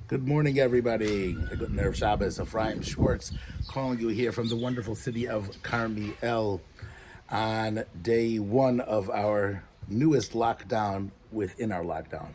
Good morning, everybody. Good Erev Shabbos. Rabbi Schwartz calling you here from the wonderful city of Carmiel on day one of our newest lockdown within our lockdown.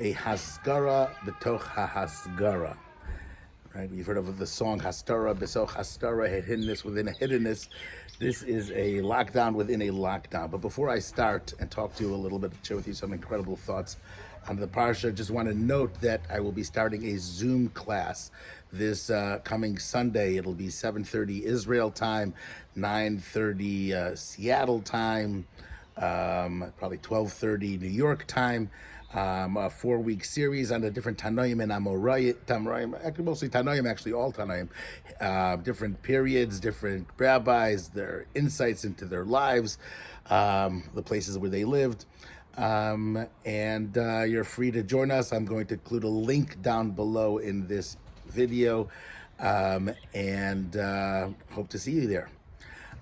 A Hasgara b'toch ha-Hasgara. Right? You've heard of the song Hastara b'soch Hastara, a hiddenness within a hiddenness. This is a lockdown within a lockdown. But before I start and talk to you a little bit, share with you some incredible thoughts on the parsha, just want to note that I will be starting a Zoom class this coming Sunday. It'll be 7:30 Israel time, 9:30 Seattle time, probably 12:30 New York time. A 4-week series on the different Tanoim and Amoraim, actually mostly Tanoim, actually all Tanoim, different periods, different rabbis, their insights into their lives, the places where they lived. And you're free to join us. I'm going to include a link down below in this video, and hope to see you there.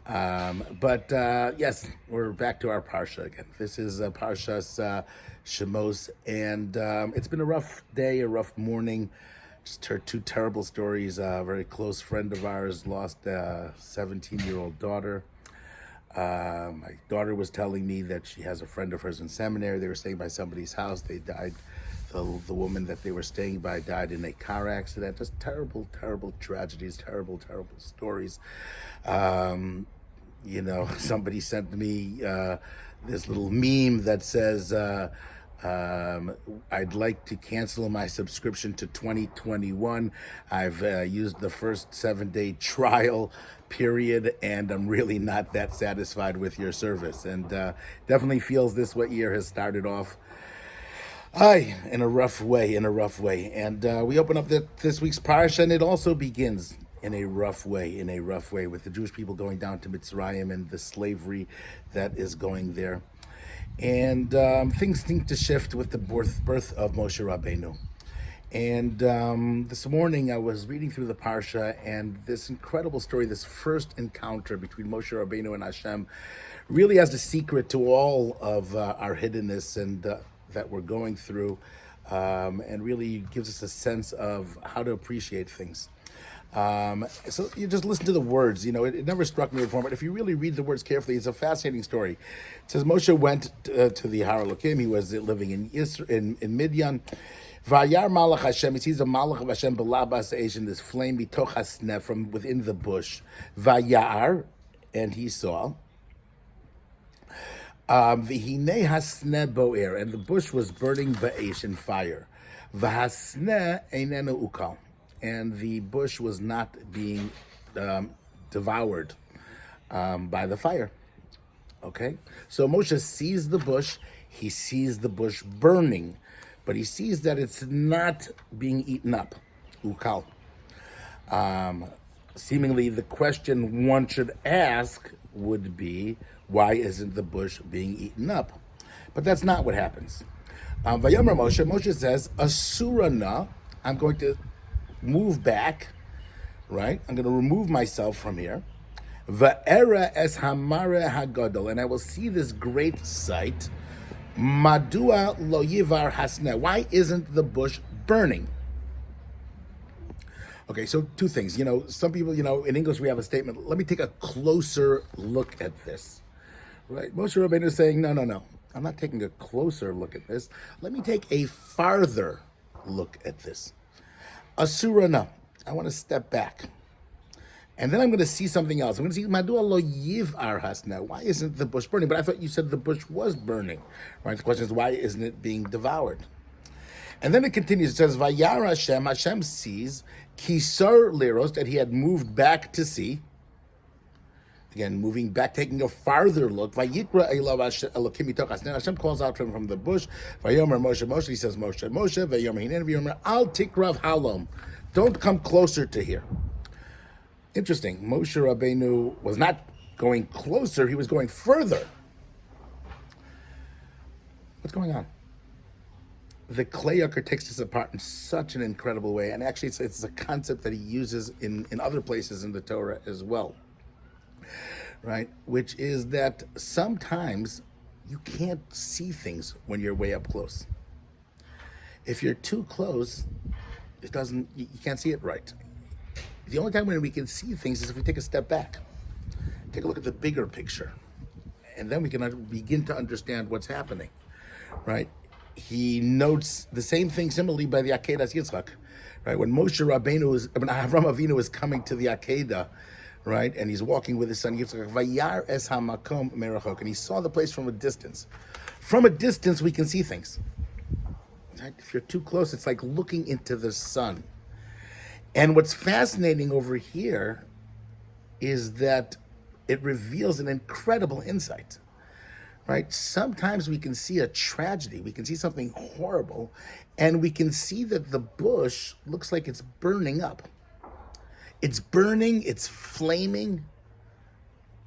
But yes, we're back to our parsha again. This is Parshas Shemot, and it's been a rough day, a rough morning. Just heard two terrible stories. A very close friend of ours lost a 17-year-old daughter. My daughter was telling me that she has a friend of hers in seminary. They were staying by somebody's house. They died. The woman that they were staying by died in a car accident. Just terrible, terrible tragedies, terrible, terrible stories. Somebody sent me this little meme that says, I'd like to cancel my subscription to 2021. I've used the first 7-day trial period, and I'm really not that satisfied with your service. And definitely feels this year has started off in a rough way. And we open up this week's parsha, and it also begins in a rough way, with the Jewish people going down to Mitzrayim and the slavery that is going there. And things seem to shift with the birth of Moshe Rabbeinu. And this morning I was reading through the parsha, and this incredible story, this first encounter between Moshe Rabbeinu and Hashem, really has the secret to all of our hiddenness and that we're going through, and really gives us a sense of how to appreciate things. So you just listen to the words. It never struck me before, but if you really read the words carefully, it's a fascinating story. It says Moshe went to the Har Elokim. He was living in Midian. Vayar Malach Hashem. He sees a Malach of Hashem belabas eish, in this flame bitoch hasneh, from within the bush. Vayar, and he saw. V'hinei hasneh boer, and the bush was burning ba'esh, in fire. V'hasneh einenu ukal, and the bush was not being devoured by the fire. Okay? So Moshe sees the bush, he sees the bush burning, but he sees that it's not being eaten up. Ukal. Seemingly the question one should ask would be, why isn't the bush being eaten up? But that's not what happens. Vayomer Moshe says, Asurana, I'm going to move back, right? I'm going to remove myself from here. Va'era es hamare hagadol, and I will see this great sight. Madua lo yivar hasneh. Why isn't the bush burning? Okay, so two things. Some people, in English we have a statement, let me take a closer look at this. Right? Moshe Rabbeinu is saying, no. I'm not taking a closer look at this. Let me take a farther look at this. Asurana, I want to step back. And then I'm going to see something else. I'm going to see, Madua lo yivar hasneh. Why isn't the bush burning? But I thought you said the bush was burning. Right? The question is, why isn't it being devoured? And then it continues. It says, Vayar Hashem sees, Kisar Liros, that he had moved back to see. Again, moving back, taking a farther look. Vayikra elav Elokim mitoch hasneh. Hashem calls out to him from the bush. Vayomer Moshe, he says, Moshe, Vayomer hinenu v'yomer al tikrav halom. Don't come closer to here. Interesting. Moshe Rabbeinu was not going closer, he was going further. What's going on? The Klayakar takes this apart in such an incredible way, and actually it's a concept that he uses in other places in the Torah as well, right? Which is that sometimes you can't see things when you're way up close. If you're too close, It doesn't, you can't see it right. The only time when we can see things is if we take a step back, take a look at the bigger picture, and then we can begin to understand what's happening, right? He notes the same thing similarly by the Akedah Yitzchak, right? When Avram Avinu is coming to the Akedah, right, and he's walking with his son Yitzchak, Vayar es hamakom merachok, and he saw the place from a distance. From a distance, we can see things. Right? If you're too close, it's like looking into the sun. And what's fascinating over here is that it reveals an incredible insight, right? Sometimes we can see a tragedy, we can see something horrible, and we can see that the bush looks like it's burning up. It's burning, it's flaming,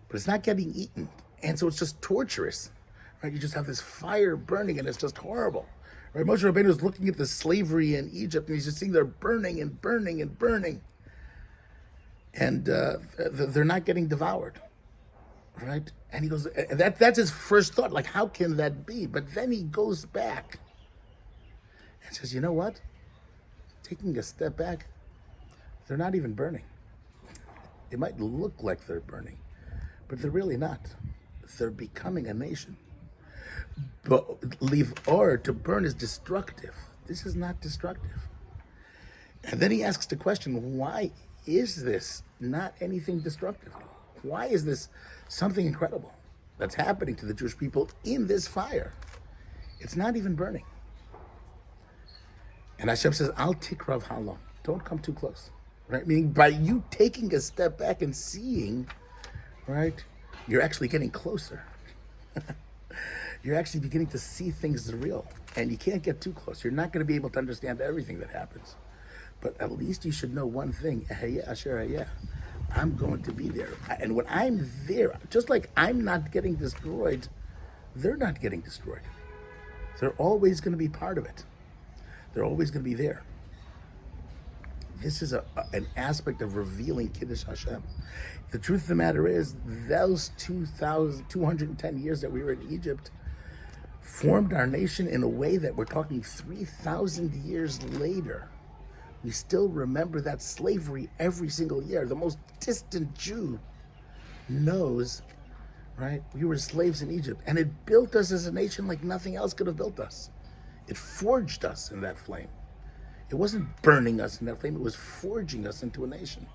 but it's not getting eaten. And so it's just torturous, right? You just have this fire burning and it's just horrible. Right? Moshe Rabbeinu is looking at the slavery in Egypt and he's just seeing they're burning and burning and burning. And they're not getting devoured, right? And he goes, that's his first thought, like, how can that be? But then he goes back and says, you know what? Taking a step back, they're not even burning. It might look like they're burning, but they're really not. They're becoming a nation. But leave or to burn is destructive. This is not destructive. And then he asks the question, why is this not anything destructive? Why is this something incredible that's happening to the Jewish people in this fire? It's not even burning. And Hashem says, Al tikrav halom. Don't come too close. Right? Meaning by you taking a step back and seeing, right, you're actually getting closer. You're actually beginning to see things as real. And you can't get too close. You're not going to be able to understand everything that happens. But at least you should know one thing. I'm going to be there. And when I'm there, just like I'm not getting destroyed, they're not getting destroyed. They're always going to be part of it. They're always going to be there. This is an aspect of revealing Kiddush Hashem. The truth of the matter is, those 210 years that we were in Egypt formed our nation in a way that we're talking 3,000 years later. We still remember that slavery every single year. The most distant Jew knows, right? We were slaves in Egypt, and it built us as a nation like nothing else could have built us. It forged us in that flame. It wasn't burning us in that flame, it was forging us into a nation.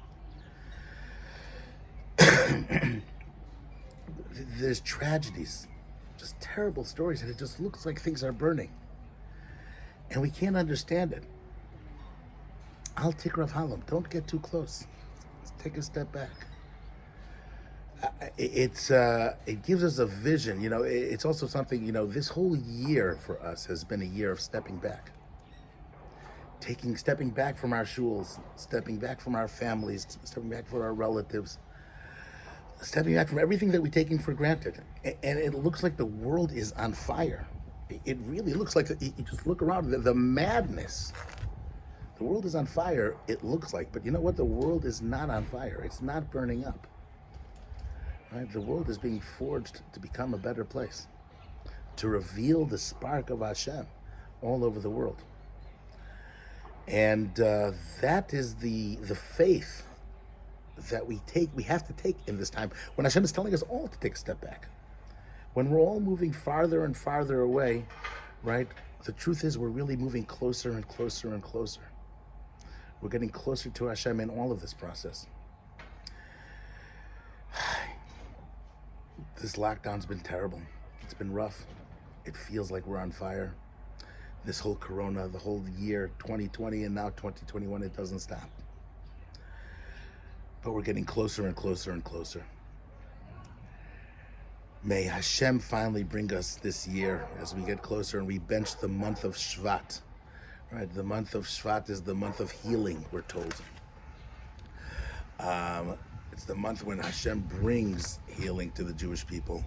There's tragedies, just terrible stories, and it just looks like things are burning. And we can't understand it. Al tikrav halom, don't get too close. Let's take a step back. It gives us a vision, it's also something, this whole year for us has been a year of stepping back. Stepping back from our shuls, stepping back from our families, stepping back from our relatives, stepping back from everything that we're taking for granted. And it looks like the world is on fire. It really looks like, you just look around, the madness. The world is on fire, it looks like, but you know what? The world is not on fire. It's not burning up. Right? The world is being forged to become a better place, to reveal the spark of Hashem all over the world. And that is the faith that we have to take in this time when Hashem is telling us all to take a step back. When we're all moving farther and farther away, right? The truth is we're really moving closer and closer and closer. We're getting closer to Hashem in all of this process. This lockdown's been terrible. It's been rough. It feels like we're on fire. This whole corona, the whole year, 2020 and now 2021, it doesn't stop. But we're getting closer and closer and closer. May Hashem finally bring us this year as we get closer and we bench the month of Shvat. Right, the month of Shvat is the month of healing, we're told. It's the month when Hashem brings healing to the Jewish people.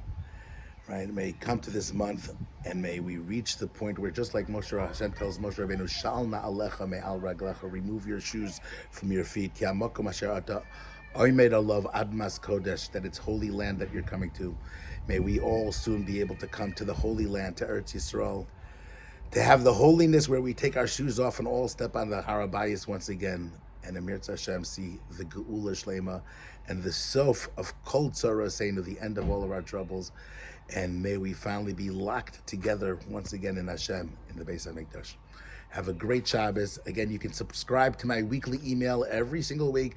Right, may come to this month and may we reach the point where, just like Hashem tells Moshe Rabbeinu, Shal na'alecha me'al raglecha, remove your shoes from your feet. Ki hamakom asher ata oimed alav admas kodesh, that it's holy land that you're coming to. May we all soon be able to come to the holy land, to Eretz Yisrael, to have the holiness where we take our shoes off and all step on the Harabayas once again, and Amir Hashem see the Geula Shlema and the Sof of Kol Tzara, saying to the end of all of our troubles, and may we finally be locked together once again in Hashem in the Beis HaMikdash. Have a great Shabbos. Again, you can subscribe to my weekly email every single week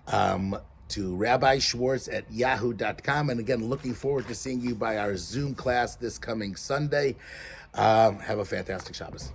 to Rabbi Schwartz at yahoo.com. And again, looking forward to seeing you by our Zoom class this coming Sunday. Have a fantastic Shabbos.